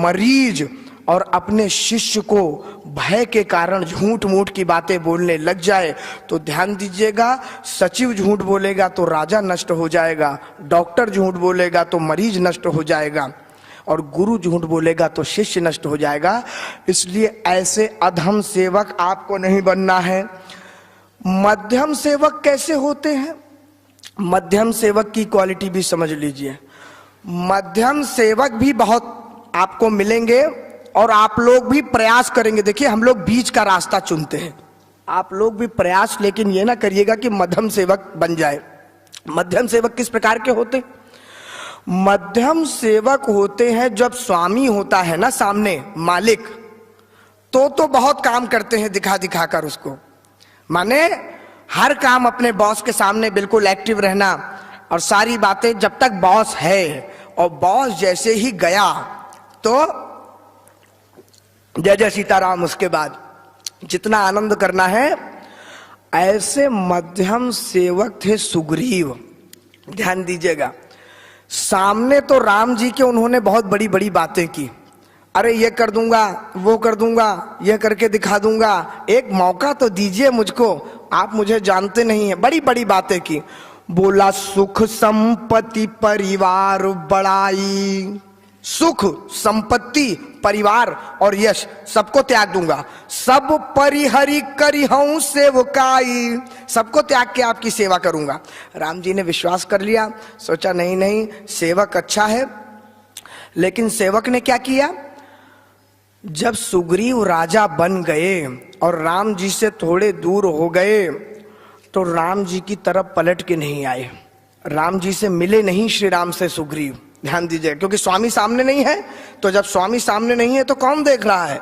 मरीज और अपने शिष्य को भय के कारण झूठ मूठ की बातें बोलने लग जाए तो ध्यान दीजिएगा, सचिव झूठ बोलेगा तो राजा नष्ट हो जाएगा, डॉक्टर झूठ बोलेगा तो मरीज नष्ट हो जाएगा, और गुरु झूठ बोलेगा तो शिष्य नष्ट हो जाएगा। इसलिए ऐसे अधम सेवक आपको नहीं बनना है। मध्यम सेवक कैसे होते हैं? मध्यम सेवक की क्वालिटी भी समझ लीजिए। मध्यम सेवक भी बहुत आपको मिलेंगे और आप लोग भी प्रयास करेंगे। देखिए, हम लोग बीच का रास्ता चुनते हैं, आप लोग भी प्रयास, लेकिन ये ना करिएगा कि मध्यम सेवक बन जाए। मध्यम सेवक किस प्रकार के होते? मध्यम सेवक होते हैं जब स्वामी होता है ना सामने, मालिक, तो बहुत काम करते हैं दिखा दिखा कर उसको। माने हर काम अपने बॉस के सामने बिल्कुल एक्टिव रहना, और सारी बातें जब तक बॉस है, और बॉस जैसे ही गया तो जय जय सीताराम, उसके बाद जितना आनंद करना है। ऐसे मध्यम सेवक थे सुग्रीव। ध्यान दीजिएगा, सामने तो राम जी के उन्होंने बहुत बड़ी बड़ी बातें की, अरे ये कर दूंगा, वो कर दूंगा, ये करके दिखा दूंगा, एक मौका तो दीजिए मुझको, आप मुझे जानते नहीं हैं, बड़ी बड़ी बातें की। बोला सुख संपत्ति परिवार बड़ाई, सुख संपत्ति परिवार और यश सबको त्याग दूंगा, सब परिहरि करिहूं सेवकाई, सबको त्याग के आपकी सेवा करूंगा। राम जी ने विश्वास कर लिया, सोचा नहीं नहीं सेवक अच्छा है। लेकिन सेवक ने क्या किया? जब सुग्रीव राजा बन गए और राम जी से थोड़े दूर हो गए तो राम जी की तरफ पलट के नहीं आए, राम जी से मिले नहीं श्री राम से सुग्रीव। ध्यान दीजिए, क्योंकि स्वामी सामने नहीं है, तो जब स्वामी सामने नहीं है तो कौन देख रहा है?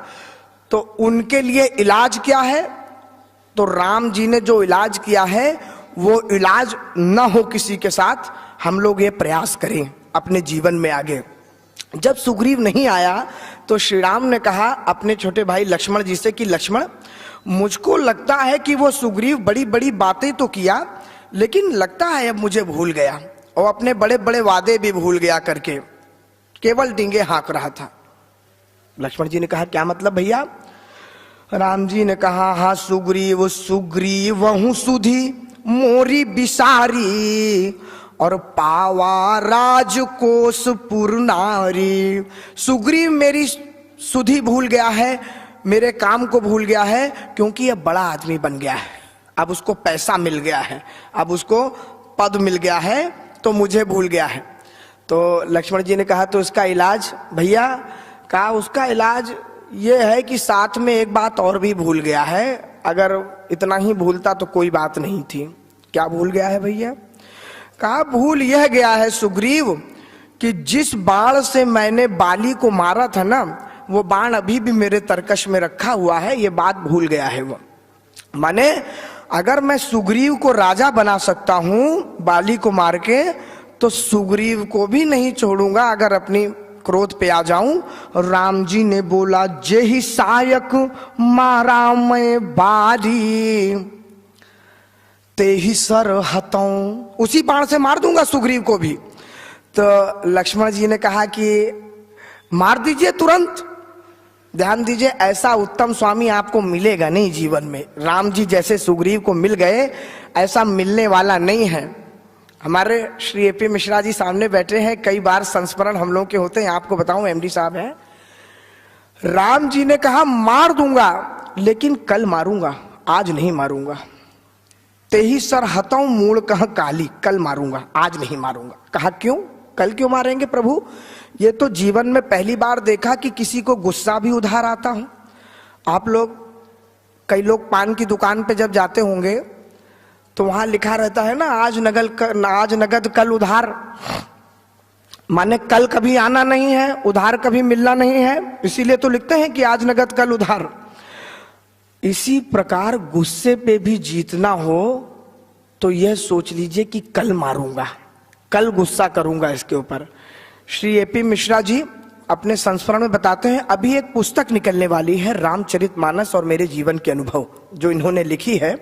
तो उनके लिए इलाज क्या है? तो राम जी ने जो इलाज किया है वो इलाज न हो किसी के साथ, हम लोग ये प्रयास करें अपने जीवन में आगे। जब सुग्रीव नहीं आया तो श्री राम ने कहा अपने छोटे भाई लक्ष्मण जी से कि लक्ष्मण, मुझको लगता है कि वो सुग्रीव बड़ी बड़ी बातें तो किया, लेकिन लगता है अब मुझे भूल गया, और अपने बड़े बड़े वादे भी भूल गया करके केवल डींगे हाँक रहा था। लक्ष्मण जी ने कहा क्या मतलब भैया? राम जी ने कहा हाँ सुग्रीव, सुग्रीव वहु सुधी मोरी बिसारी, और पावा राजकोष पुरनारी। सुग्रीव मेरी सुधि भूल गया है, मेरे काम को भूल गया है, क्योंकि अब बड़ा आदमी बन गया है, अब उसको पैसा मिल गया है, अब उसको पद मिल गया है, तो मुझे भूल गया है। तो लक्ष्मण जी ने कहा तो इसका इलाज? भैया कहा उसका इलाज ये है कि साथ में एक बात और भी भूल गया है, अगर इतना ही भूलता तो कोई बात नहीं थी। क्या भूल गया है भैया? कहा भूल यह गया है सुग्रीव कि जिस बाण से मैंने बाली को मारा था ना, वो बाण अभी भी मेरे तरकश में रखा हुआ है, ये बात भूल गया है वो। माने अगर मैं सुग्रीव को राजा बना सकता हूं बाली को मार के, तो सुग्रीव को भी नहीं छोड़ूंगा अगर अपनी क्रोध पे आ जाऊं। राम जी ने बोला जेहि सायक मारा मैं बारी, ते ही सर हतों, उसी बाण से मार दूंगा सुग्रीव को भी। तो लक्ष्मण जी ने कहा कि मार दीजिए तुरंत। ध्यान दीजिए, ऐसा उत्तम स्वामी आपको मिलेगा नहीं जीवन में। राम जी जैसे सुग्रीव को मिल गए, ऐसा मिलने वाला नहीं है। हमारे श्री एपी मिश्रा जी सामने बैठे हैं, कई बार संस्मरण हम लोग के होते हैं, आपको बताऊं एमडी साहब हैं। राम जी ने कहा मार दूंगा, लेकिन कल मारूंगा, आज नहीं मारूंगा। ते ही सर हतों मूल कह काली, कल मारूंगा, आज नहीं मारूंगा। कहा क्यों? कल क्यों मारेंगे प्रभु? ये तो जीवन में पहली बार देखा कि किसी को गुस्सा भी उधार आता हो। आप लोग, कई लोग पान की दुकान पे जब जाते होंगे तो वहां लिखा रहता है ना आज नगद कल उधार, माने कल कभी आना नहीं है, उधार कभी मिलना नहीं है, इसीलिए तो लिखते हैं कि आज नगद कल उधार। इसी प्रकार गुस्से पे भी जीतना हो तो यह सोच लीजिए कि कल मारूंगा, कल गुस्सा करूंगा इसके ऊपर। श्री एपी मिश्रा जी अपने संस्मरण में बताते हैं, अभी एक पुस्तक निकलने वाली है रामचरितमानस और मेरे जीवन के अनुभव, जो इन्होंने लिखी है।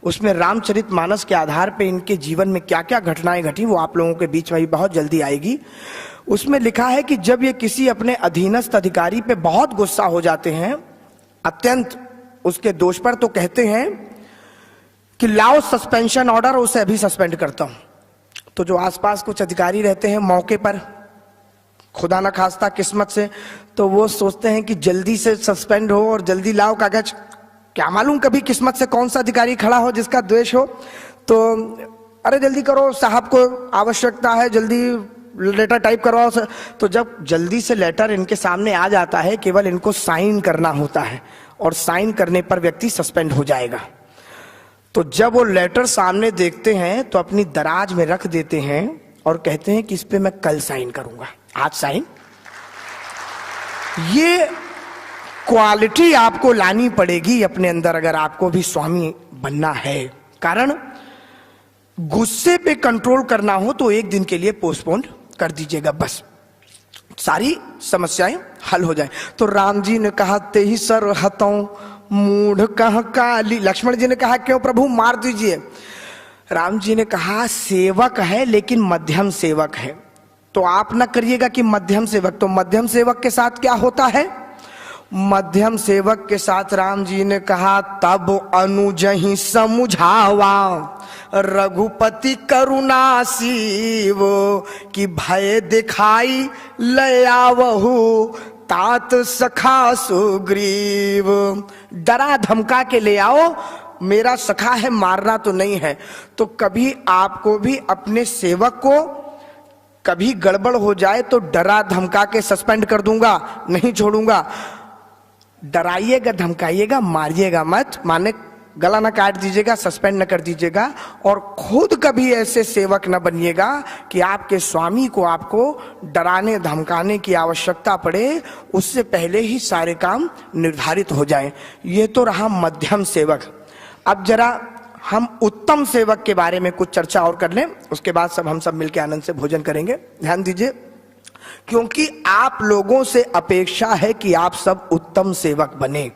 उसमें रामचरितमानस के आधार पे इनके जीवन में क्या क्या घटनाएं घटी वो आप लोगों के बीच में बहुत जल्दी आएगी। उसमें लिखा है कि जब ये किसी अपने अधीनस्थ अधिकारी पे बहुत गुस्सा हो जाते हैं, अत्यंत उसके दोष पर, तो कहते हैं कि लाओ सस्पेंशन ऑर्डर, उसे अभी सस्पेंड करता हूं। तो जो आसपास कुछ अधिकारी रहते हैं मौके पर, खुदा ना खास्ता किस्मत से, तो वो सोचते हैं कि जल्दी से सस्पेंड हो और जल्दी लाओ कागज। क्या मालूम कभी किस्मत से कौन सा अधिकारी खड़ा हो जिसका द्वेष हो, तो अरे जल्दी करो साहब को आवश्यकता है, जल्दी लेटर टाइप करवाओ। तो जब जल्दी से लेटर इनके सामने आ जाता है, केवल इनको साइन करना होता है और साइन करने पर व्यक्ति सस्पेंड हो जाएगा। तो जब वो लेटर सामने देखते हैं तो अपनी दराज में रख देते हैं और कहते हैं कि इस पे मैं कल साइन करूंगा, आज साइन। ये क्वालिटी आपको लानी पड़ेगी अपने अंदर अगर आपको भी स्वामी बनना है। कारण गुस्से पे कंट्रोल करना हो तो एक दिन के लिए पोस्टपोन कर दीजिएगा, बस सारी समस्याएं हल हो जाए। तो राम जी ने कहा ते ही सर हतों मूढ़ कह काली। लक्ष्मण जी ने कहा क्यों प्रभु मार दीजिए। राम जी ने कहा सेवक है लेकिन मध्यम सेवक है, तो आप ना करिएगा कि मध्यम सेवक। तो मध्यम सेवक के साथ क्या होता है? मध्यम सेवक के साथ राम जी ने कहा तब अनुजहि समुझावा रघुपति करुणा सीव कि भय दिखाई लयावहु तात सखा सुग्रीव। डरा धमका के ले आओ, मेरा सखा है, मारना तो नहीं है। तो कभी आपको भी अपने सेवक को कभी गड़बड़ हो जाए तो डरा धमका के सस्पेंड कर दूंगा, नहीं छोड़ूंगा। डराइएगा धमकाइएगा, मारिएगा मत, माने गला ना काट दीजिएगा, सस्पेंड न कर दीजिएगा। और खुद कभी ऐसे सेवक न बनिएगा कि आपके स्वामी को आपको डराने धमकाने की आवश्यकता पड़े, उससे पहले ही सारे काम निर्धारित हो जाएं। ये तो रहा मध्यम सेवक। अब जरा हम उत्तम सेवक के बारे में कुछ चर्चा और कर लें, उसके बाद हम सब मिलकर आनंद से भोजन करेंगे। ध्यान दीजिए, क्योंकि आप लोगों से अपेक्षा है कि आप सब उत्तम सेवक बने,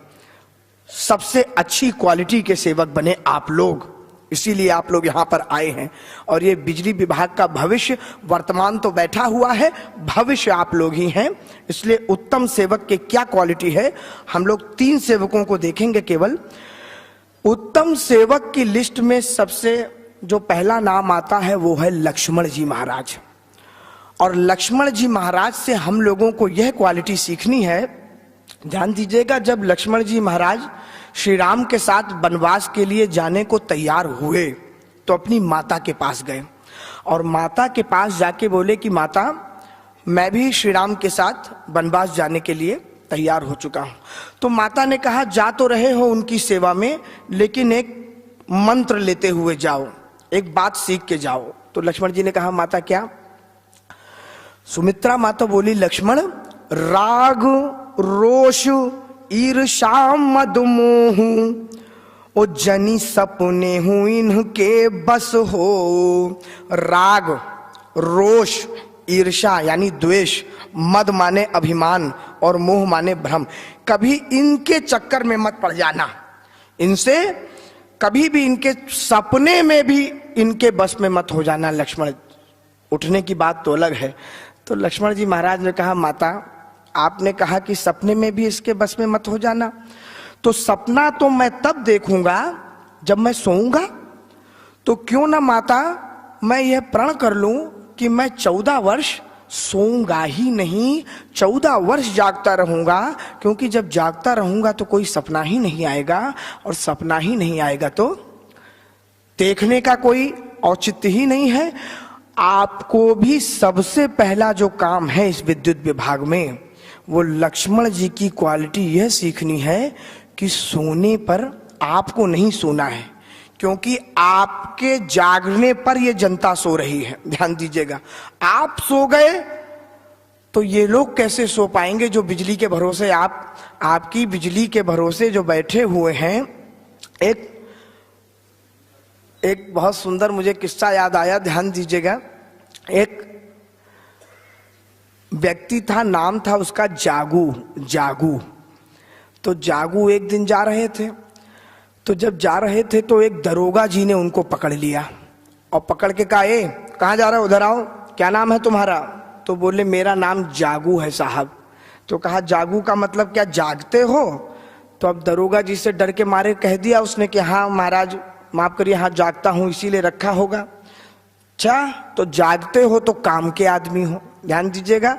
सबसे अच्छी क्वालिटी के सेवक बने आप लोग, इसीलिए आप लोग यहां पर आए हैं। और ये बिजली विभाग का भविष्य, वर्तमान तो बैठा हुआ है, भविष्य आप लोग ही हैं। इसलिए उत्तम सेवक के क्या क्वालिटी है, हम लोग 3 सेवकों को देखेंगे केवल। उत्तम सेवक की लिस्ट में सबसे जो पहला नाम आता है वो है लक्ष्मण जी महाराज। और लक्ष्मण जी महाराज से हम लोगों को यह क्वालिटी सीखनी है। ध्यान दीजिएगा, जब लक्ष्मण जी महाराज श्री राम के साथ वनवास के लिए जाने को तैयार हुए तो अपनी माता के पास गए और माता के पास जाके बोले कि माता, मैं भी श्री राम के साथ वनवास जाने के लिए तैयार हो चुका हूं। तो माता ने कहा जा तो रहे हो उनकी सेवा में, लेकिन एक मंत्र लेते हुए जाओ, एक बात सीख के जाओ। तो लक्ष्मण जी ने कहा माता क्या? सुमित्रा माता बोली लक्ष्मण, राग रोष ईर्षा मद मोह ओ जनी सपने हूं इनके बस हो। राग, रोष, ईर्षा यानी द्वेष, मद माने अभिमान और मोह माने भ्रम। कभी इनके चक्कर में मत पड़ जाना, इनसे कभी भी इनके सपने में भी इनके बस में मत हो जाना लक्ष्मण। उठने की बात तो अलग है। तो लक्ष्मण जी महाराज ने कहा माता, आपने कहा कि सपने में भी इसके बस में मत हो जाना, तो सपना तो मैं तब देखूंगा जब मैं सोऊंगा। तो क्यों ना माता मैं यह प्रण कर लूं कि मैं 14 वर्ष सोऊंगा ही नहीं, 14 वर्ष जागता रहूंगा, क्योंकि जब जागता रहूंगा तो कोई सपना ही नहीं आएगा, और सपना ही नहीं आएगा तो देखने का कोई औचित्य ही नहीं है। आपको भी सबसे पहला जो काम है इस विद्युत विभाग में, वो लक्ष्मण जी की क्वालिटी यह सीखनी है कि सोने पर आपको नहीं सोना है, क्योंकि आपके जागने पर ये जनता सो रही है। ध्यान दीजिएगा, आप सो गए तो ये लोग कैसे सो पाएंगे जो बिजली के भरोसे, आपकी बिजली के भरोसे जो बैठे हुए हैं। एक बहुत सुंदर मुझे किस्सा याद आया, ध्यान दीजिएगा। एक व्यक्ति था, नाम था उसका जागू। तो जागू एक दिन जा रहे थे, तो जब जा रहे थे तो एक दरोगा जी ने उनको पकड़ लिया और पकड़ के कहा, ए कहाँ जा रहे हो, उधर आओ, क्या नाम है तुम्हारा? तो बोले मेरा नाम जागू है साहब। तो कहा जागू का मतलब क्या, जागते हो? तो अब दरोगा जी से डर के मारे कह दिया उसने कि हाँ महाराज माफ करिए, हाँ जागता हूं, इसीलिए रखा होगा। अच्छा, तो जागते हो तो काम के आदमी हो। ध्यान दीजिएगा,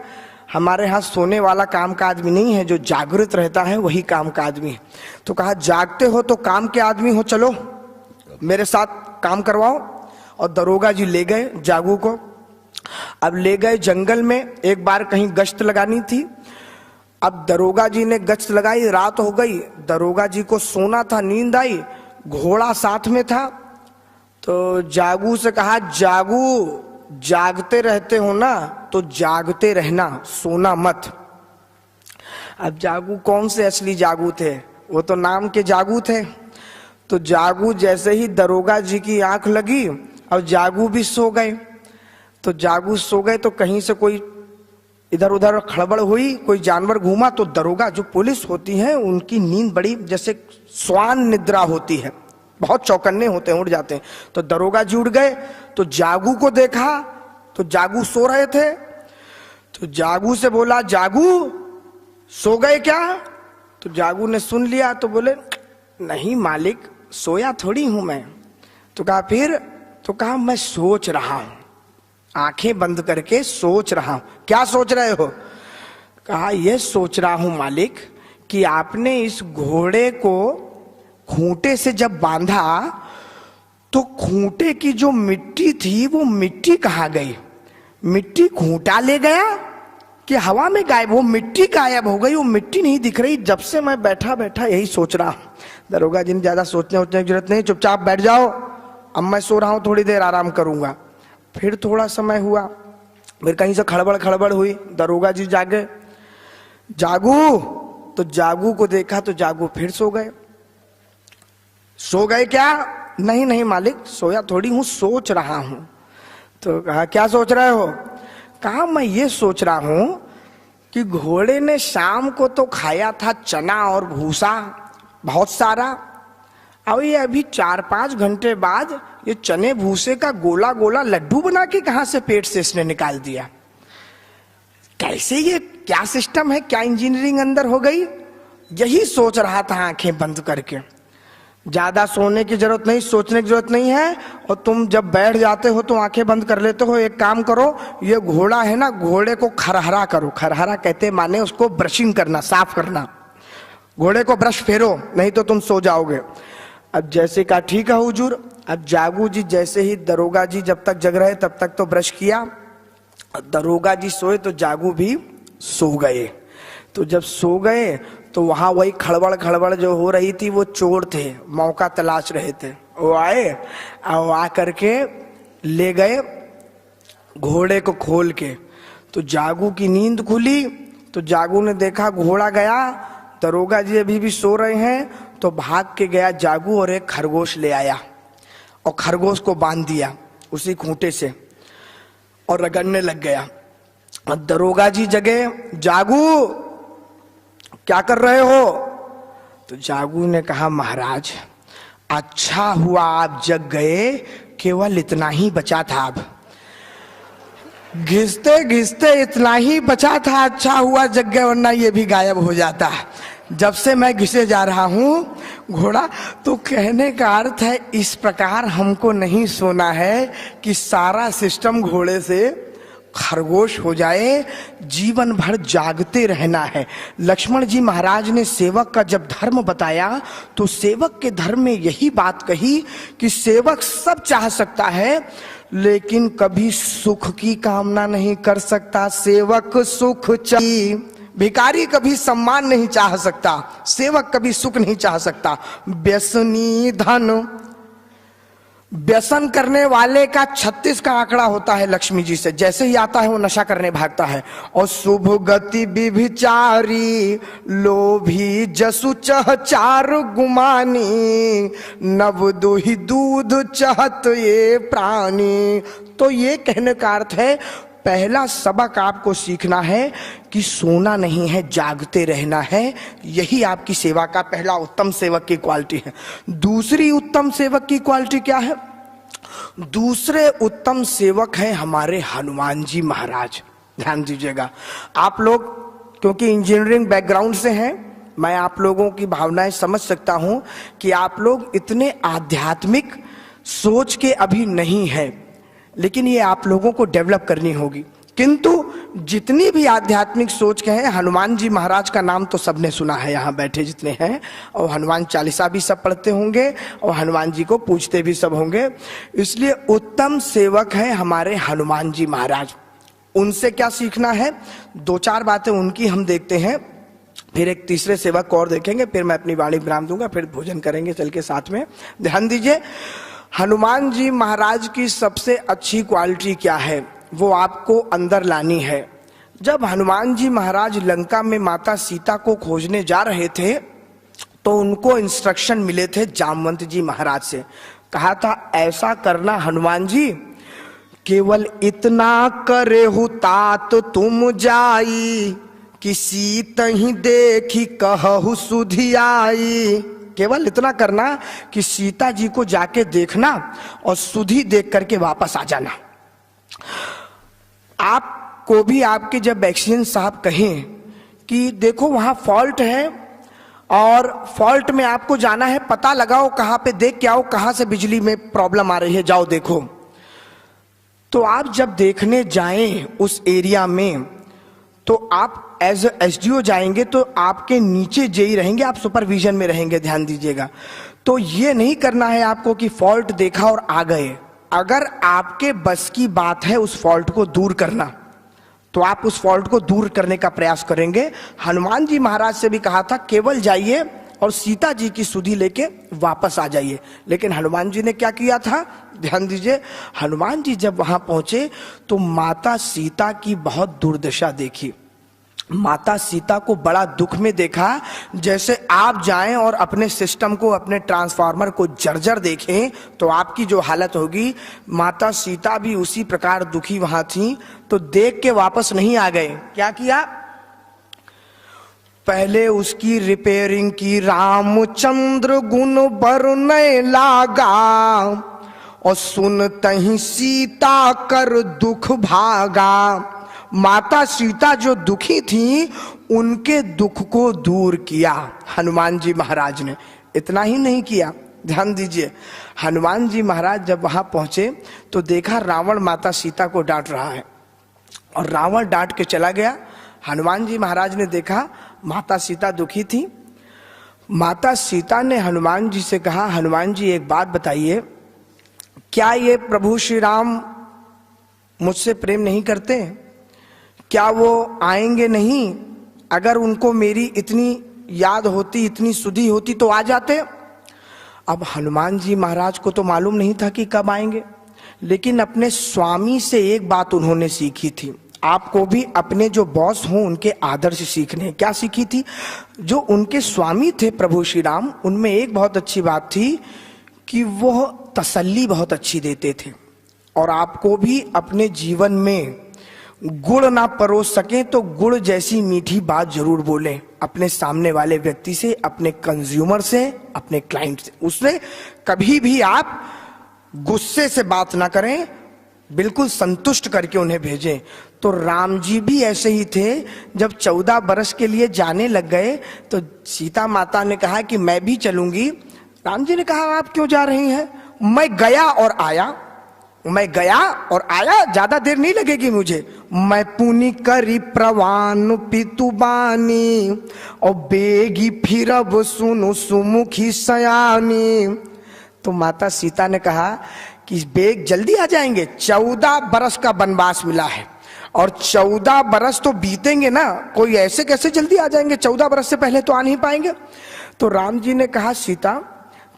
हमारे यहाँ सोने वाला काम का आदमी नहीं है, जो जागृत रहता है वही काम का आदमी है। तो कहा जागते हो तो काम के आदमी हो, चलो मेरे साथ काम करवाओ। और दरोगा जी ले गए जागू को। अब ले गए जंगल में, एक बार कहीं गश्त लगानी थी। अब दरोगा जी ने गश्त लगाई, रात हो गई, दरोगा जी को सोना था, नींद आई, घोड़ा साथ में था। तो जागू से कहा जागू जागते रहते हो ना, तो जागते रहना, सोना मत। अब जागू कौन से असली जागू थे, वो तो नाम के जागू थे। तो जागू जैसे ही दरोगा जी की आंख लगी और जागू भी सो गए। तो जागू सो गए तो कहीं से कोई इधर उधर खड़बड़ हुई, कोई जानवर घूमा, तो दरोगा जो पुलिस होती है उनकी नींद बड़ी जैसे स्वान निद्रा होती है, बहुत चौकन्ने होते हैं, उड़ जाते हैं। तो दरोगा जी उड़ गए, तो जागू को देखा तो जागू सो रहे थे। तो जागू से बोला जागू सो गए क्या? तो जागू ने सुन लिया तो बोले नहीं मालिक, सोया थोड़ी हूं मैं। तो कहा फिर? तो कहा मैं सोच रहा हूं, आंखें बंद करके सोच रहा हूं। क्या सोच रहे हो? कहा यह सोच रहा हूं मालिक कि आपने इस घोड़े को खूंटे से जब बांधा तो खूंटे की जो मिट्टी थी वो मिट्टी कहाँ गई? मिट्टी खूंटा ले गया कि हवा में गायब? वो मिट्टी गायब हो गई, वो मिट्टी नहीं दिख रही। जब से मैं बैठा बैठा यही सोच रहा हूं। दरोगा जी ने ज्यादा सोचने की जरूरत नहीं, चुपचाप बैठ जाओ, अब मैं सो रहा हूं, थोड़ी देर आराम करूंगा। फिर थोड़ा समय हुआ, फिर कहीं से खड़बड़ हुई, दरोगा जी जागे, जागू। तो जागू को देखा तो जागू फिर सो गए। सो गए क्या? नहीं नहीं मालिक, सोया थोड़ी हूं, सोच रहा हूं। तो कहा क्या सोच रहे हो? कहा मैं ये सोच रहा हूं कि घोड़े ने शाम को तो खाया था चना और भूसा बहुत सारा, और ये अभी 4-5 घंटे बाद ये चने भूसे का गोला गोला लड्डू बना के कहां से पेट से इसने निकाल दिया? कैसे, ये क्या सिस्टम है, क्या इंजीनियरिंग अंदर हो गई? यही सोच रहा था आंखें बंद करके। ज्यादा सोने की जरूरत नहीं, सोचने की जरूरत नहीं है। और तुम जब बैठ जाते हो तो आंखें बंद कर लेते हो। एक काम करो, ये घोड़ा है ना, घोड़े को खरहरा करो। खरहरा कहते माने उसको ब्रशिंग करना, साफ करना। घोड़े को ब्रश फेरो, नहीं तो तुम सो जाओगे। अब जैसे कहा ठीक है हुजूर। अब जागू जी जैसे ही, दरोगा जी जब तक जग रहे तब तक तो ब्रश किया, दरोगा जी सोए तो जागू भी सो गए। तो जब सो गए तो वहां वही खड़बड़ जो हो रही थी, वो चोर थे, मौका तलाश रहे थे। वो आए और आ करके ले गए घोड़े को खोल के। तो जागू की नींद खुली तो जागू ने देखा घोड़ा गया, दरोगा जी अभी भी सो रहे हैं। तो भाग के गया जागू और एक खरगोश ले आया और खरगोश को बांध दिया उसी खूंटे से और रगड़ने लग गया। और दरोगा जी जगे, जागू क्या कर रहे हो? तो जागू ने कहा महाराज अच्छा हुआ आप जग गए, केवल इतना ही बचा था। अब घिसते घिसते इतना ही बचा था, अच्छा हुआ जग गए, वरना ये भी गायब हो जाता। जब से मैं घिसे जा रहा हूं घोड़ा। तो कहने का अर्थ है इस प्रकार हमको नहीं सोना है कि सारा सिस्टम घोड़े से खरगोश हो जाए, जीवन भर जागते रहना है। लक्ष्मण जी महाराज ने सेवक का जब धर्म बताया तो सेवक के धर्म में यही बात कही कि सेवक सब चाह सकता है लेकिन कभी सुख की कामना नहीं कर सकता। सेवक सुख चाहिए, भिखारी कभी सम्मान नहीं चाह सकता, सेवक कभी सुख नहीं चाह सकता। व्यसनी धन, व्यसन करने वाले का 36 का आंकड़ा होता है लक्ष्मी जी से, जैसे ही आता है वो नशा करने भागता है। और शुभ गति विभिचारी, लोभी जसु चह चार गुमानी, नव दुहि दूध चहत ये प्राणी। तो ये कहने का अर्थ है पहला सबक आपको सीखना है कि सोना नहीं है, जागते रहना है। यही आपकी सेवा का पहला उत्तम सेवक की क्वालिटी है। दूसरी उत्तम सेवक की क्वालिटी क्या है? दूसरे उत्तम सेवक हैं हमारे हनुमान जी महाराज। ध्यान दीजिएगा। आप लोग क्योंकि इंजीनियरिंग बैकग्राउंड से हैं, मैं आप लोगों की भावनाएं समझ सकता हूं कि आप लोग इतने आध्यात्मिक सोच के अभी नहीं हैं, लेकिन ये आप लोगों को डेवलप करनी होगी। किंतु जितनी भी आध्यात्मिक सोच के हैं, हनुमान जी महाराज का नाम तो सबने सुना है यहाँ बैठे जितने हैं, और हनुमान चालीसा भी सब पढ़ते होंगे और हनुमान जी को पूजते भी सब होंगे। इसलिए उत्तम सेवक है हमारे हनुमान जी महाराज। उनसे क्या सीखना है, दो चार बातें उनकी हम देखते हैं, फिर एक तीसरे सेवक को और देखेंगे, फिर मैं अपनी वाणी विराम दूंगा, फिर भोजन करेंगे चल के साथ में। ध्यान दीजिए, हनुमान जी महाराज की सबसे अच्छी क्वालिटी क्या है, वो आपको अंदर लानी है। जब हनुमान जी महाराज लंका में माता सीता को खोजने जा रहे थे तो उनको इंस्ट्रक्शन मिले थे जामवंत जी महाराज से। कहा था ऐसा करना हनुमान जी, केवल इतना करे हु तात तुम जाई, किसी तही देखी कहु सुधि आई। केवल इतना करना कि सीता जी को जाके देखना और सुधि देख करके वापस आ जाना। आपको भी आपके जब एक्सीडेंट साहब कहें कि देखो वहां फॉल्ट है और फॉल्ट में आपको जाना है, पता लगाओ कहां पे, देख के आओ कहां से बिजली में प्रॉब्लम आ रही है, जाओ देखो, तो आप जब देखने जाएं उस एरिया में तो आप एज एसडीओ जाएंगे तो आपके नीचे जेई रहेंगे, आप सुपरविजन में रहेंगे। ध्यान दीजिएगा, तो ये नहीं करना है आपको कि फॉल्ट देखा और आ गए। अगर आपके बस की बात है उस फॉल्ट को दूर करना, तो आप उस फॉल्ट को दूर करने का प्रयास करेंगे। हनुमान जी महाराज से भी कहा था केवल जाइए और सीता जी की सुधि लेके वापस आ जाइए, लेकिन हनुमान जी ने क्या किया था, ध्यान दीजिए। हनुमान जी जब वहां पहुंचे तो माता सीता की बहुत दुर्दशा देखी। माता सीता को बड़ा दुख में देखा, जैसे आप जाएं और अपने सिस्टम को, अपने ट्रांसफार्मर को जर्जर देखें तो आपकी जो हालत होगी, माता सीता भी उसी प्रकार दुखी वहां थी। तो देख के वापस नहीं आ गए, क्या किया, पहले उसकी रिपेयरिंग की, रामचंद्र गुण बरने लागा और सुनतहि सीता कर दुख भागा। माता सीता जो दुखी थी उनके दुख को दूर किया हनुमान जी महाराज ने। इतना ही नहीं किया, ध्यान दीजिए, हनुमान जी महाराज जब वहां पहुंचे तो देखा रावण माता सीता को डांट रहा है और रावण डांट के चला गया। हनुमान जी महाराज ने देखा माता सीता दुखी थी। माता सीता ने हनुमान जी से कहा, हनुमान जी एक बात बताइए, क्या ये प्रभु श्री राम मुझसे प्रेम नहीं करते? क्या वो आएंगे नहीं? अगर उनको मेरी इतनी याद होती, इतनी सुधि होती तो आ जाते। अब हनुमान जी महाराज को तो मालूम नहीं था कि कब आएंगे, लेकिन अपने स्वामी से एक बात उन्होंने सीखी थी। आपको भी अपने जो बॉस हों उनके आदर्श सीखने। क्या सीखी थी? जो उनके स्वामी थे प्रभु श्री राम, उनमें एक बहुत अच्छी बात थी कि वो तसल्ली बहुत अच्छी देते थे। और आपको भी अपने जीवन में गुड़ ना परोस सके तो गुड़ जैसी मीठी बात जरूर बोलें अपने सामने वाले व्यक्ति से, अपने कंज्यूमर से, अपने क्लाइंट से। उससे कभी भी आप गुस्से से बात ना करें, बिल्कुल संतुष्ट करके उन्हें भेजें। तो राम जी भी ऐसे ही थे। जब 14 बरस के लिए जाने लग गए तो सीता माता ने कहा कि मैं भी चलूंगी। राम जी ने कहा आप क्यों जा रही हैं? मैं गया और आया, मैं गया और आया, ज्यादा देर नहीं लगेगी मुझे। मैं पुनि करी प्रवान पितुबानी और बेगी फिर अब सुनु सुमुखी सयानी। तो माता सीता ने कहा कि बेग जल्दी आ जाएंगे, 14 बरस का वनवास मिला है और 14 बरस तो बीतेंगे ना, कोई ऐसे कैसे जल्दी आ जाएंगे, 14 बरस से पहले तो आ नहीं पाएंगे। तो राम जी ने कहा सीता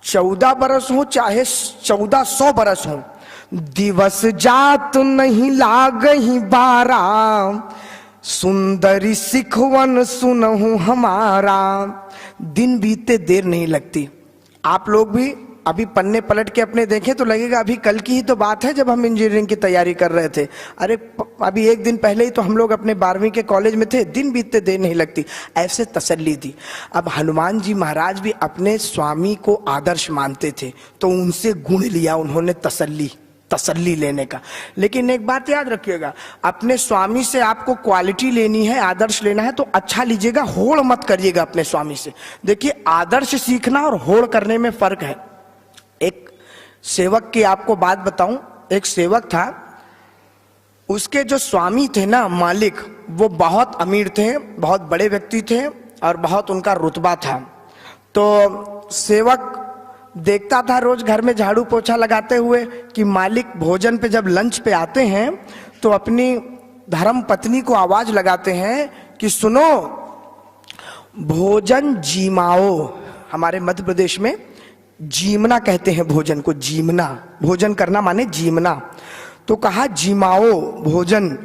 14 बरस हो चाहे 1400 बरस हो, दिवस जात नहीं लागही बारा, सुंदरी सिखवन सुनहु हमारा। दिन बीते देर नहीं लगती। आप लोग भी अभी पन्ने पलट के अपने देखें तो लगेगा अभी कल की ही तो बात है जब हम इंजीनियरिंग की तैयारी कर रहे थे। अरे अभी एक दिन पहले ही तो हम लोग अपने 12वीं के कॉलेज में थे। दिन बीतते देर नहीं लगती, ऐसे तसल्ली दी। अब हनुमान जी महाराज भी अपने स्वामी को आदर्श मानते थे तो उनसे गुण लिया उन्होंने, तसल्ली। तसल्ली लेने का। लेकिन एक बात याद रखिएगा, अपने स्वामी से आपको क्वालिटी लेनी है, आदर्श लेना है तो अच्छा लीजिएगा, होड़ मत करिएगा अपने स्वामी से। देखिए, आदर्श सीखना और होड़ करने में फर्क है। एक सेवक की आपको बात बताऊं, एक सेवक था, उसके जो स्वामी थे ना, मालिक, वो बहुत अमीर थे, बहुत बड़े व्यक्ति थे और बहुत उनका रुतबा था। तो सेवक देखता था रोज घर में झाड़ू पोछा लगाते हुए कि मालिक भोजन पे जब लंच पे आते हैं तो अपनी धर्म पत्नी को आवाज लगाते हैं कि सुनो, भोजन जीमाओ। हमारे मध्य प्रदेश में जीमना कहते हैं भोजन को, जीमना, भोजन करना माने जीमना। तो कहा जीमाओ भोजन।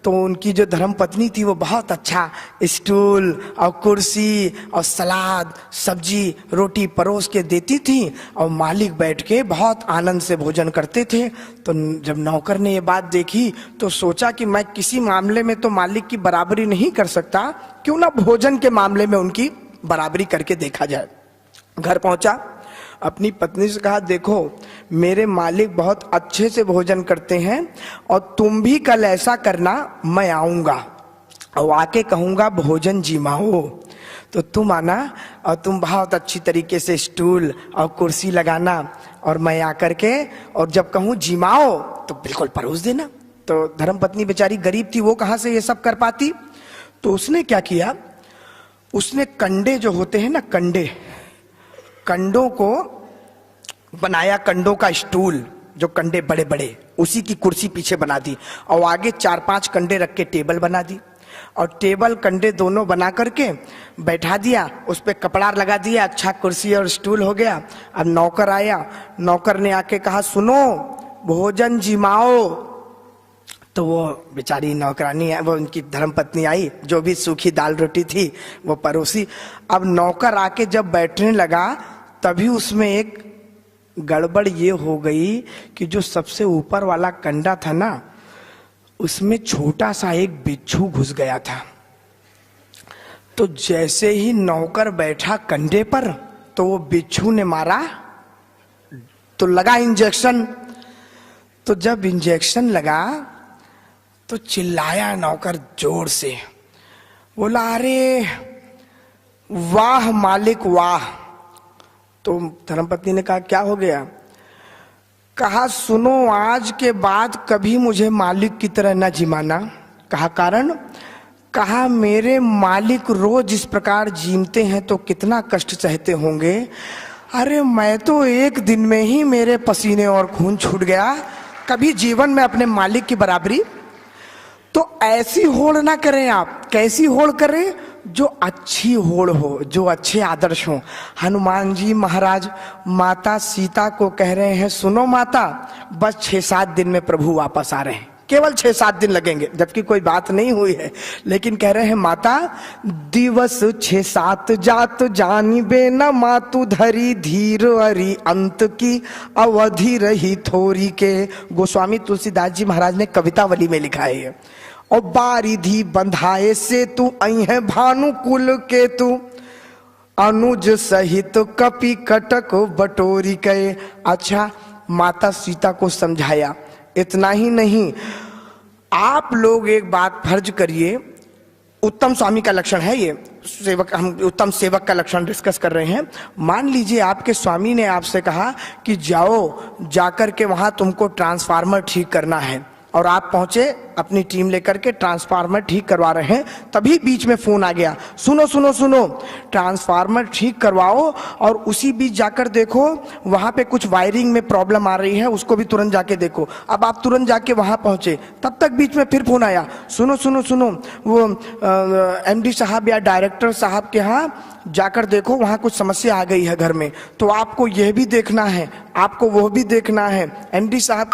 तो उनकी जो धर्म पत्नी थी वो बहुत अच्छा स्टूल और कुर्सी और सलाद, सब्जी, रोटी परोस के देती थी और मालिक बैठ के बहुत आनंद से भोजन करते थे। तो जब नौकर ने ये बात देखी तो सोचा कि मैं किसी मामले में तो मालिक की बराबरी नहीं कर सकता, क्यों ना भोजन के मामले में उनकी बराबरी करके देखा जाए। घर पहुंचा, अपनी पत्नी से कहा, देखो मेरे मालिक बहुत अच्छे से भोजन करते हैं और तुम भी कल ऐसा करना, मैं आऊंगा और आके कहूंगा भोजन जीमाओ, तो तुम आना और तुम बहुत अच्छी तरीके से स्टूल और कुर्सी लगाना और मैं आकर के और जब कहूं जीमाओ तो बिल्कुल परोस देना। तो धर्मपत्नी बेचारी गरीब थी, वो कहां से ये सब कर पाती। तो उसने क्या किया, उसने कंडे जो होते हैं ना, कंडों को बनाया, कंडों का स्टूल, जो कंडे बड़े बड़े, उसी की कुर्सी पीछे बना दी और आगे 4-5 कंडे रख के टेबल बना दी और टेबल कंडे दोनों बना करके बैठा दिया, उस पे कपड़ा लगा दिया, अच्छा कुर्सी और स्टूल हो गया। अब नौकर आया, नौकर ने आके कहा, सुनो भोजन जिमाओ। तो वो बेचारी नौकरानी है, वो उनकी धर्मपत्नी आई, जो भी सूखी दाल रोटी थी वो परोसी। अब नौकर आके जब बैठने लगा तभी उसमें एक गड़बड़ ये हो गई कि जो सबसे ऊपर वाला कंडा था ना, उसमें छोटा सा एक बिच्छू घुस गया था। तो जैसे ही नौकर बैठा कंडे पर तो वो बिच्छू ने मारा, तो लगा इंजेक्शन। तो जब इंजेक्शन लगा तो चिल्लाया नौकर जोर से, बोला, अरे वाह मालिक वाह। तो धर्मपत्नी ने कहा, क्या हो गया। कहा, सुनो आज के बाद कभी मुझे मालिक की तरह न जिमाना। कहा, कारण। कहा, मेरे मालिक रोज इस प्रकार जीमते हैं तो कितना कष्ट सहते होंगे। अरे मैं तो एक दिन में ही मेरे पसीने और खून छूट गया, कभी जीवन में अपने मालिक की बराबरी। तो ऐसी होड़ ना करें आप। कैसी होड़ करें, जो अच्छी होड़ हो, जो अच्छे आदर्श हो। हनुमान जी महाराज माता सीता को कह रहे हैं, सुनो माता, बस 6-7 दिन में प्रभु वापस आ रहे हैं, केवल 6-7 दिन लगेंगे, जबकि कोई बात नहीं हुई है, लेकिन कह रहे हैं, माता दिवस 6-7 जात जानिबे न मातु धरी धीर अरि अंत की अवधि रही थोरी के। गोस्वामी तुलसीदास जी महाराज ने कवितावली में लिखा है। और बारिधि बंधाए से तू आई है भानुकुल के तू अनुज सहित कपि कटक बटोरी के। अच्छा, माता सीता को समझाया। इतना ही नहीं, आप लोग एक बात फर्ज करिए, उत्तम स्वामी का लक्षण है ये, सेवक, हम उत्तम सेवक का लक्षण डिस्कस कर रहे हैं। मान लीजिए आपके स्वामी ने आपसे कहा कि जाओ, जाकर के वहां तुमको ट्रांसफार्मर ठीक करना है, और आप पहुंचे अपनी टीम लेकर के, ट्रांसफार्मर ठीक करवा रहे हैं, तभी बीच में फोन आ गया, सुनो सुनो सुनो, ट्रांसफार्मर ठीक करवाओ और उसी बीच जाकर देखो वहां पे कुछ वायरिंग में प्रॉब्लम आ रही है, उसको भी तुरंत जाके देखो। अब आप तुरंत जाके वहां पहुंचे, तब तक बीच में फिर फोन आया, सुनो सुनो सुनो, वो एमडी साहब या डायरेक्टर साहब के यहाँ जाकर देखो, वहां कुछ समस्या आ गई है घर में, तो आपको यह भी देखना है, आपको वो भी देखना है। एमडी साहब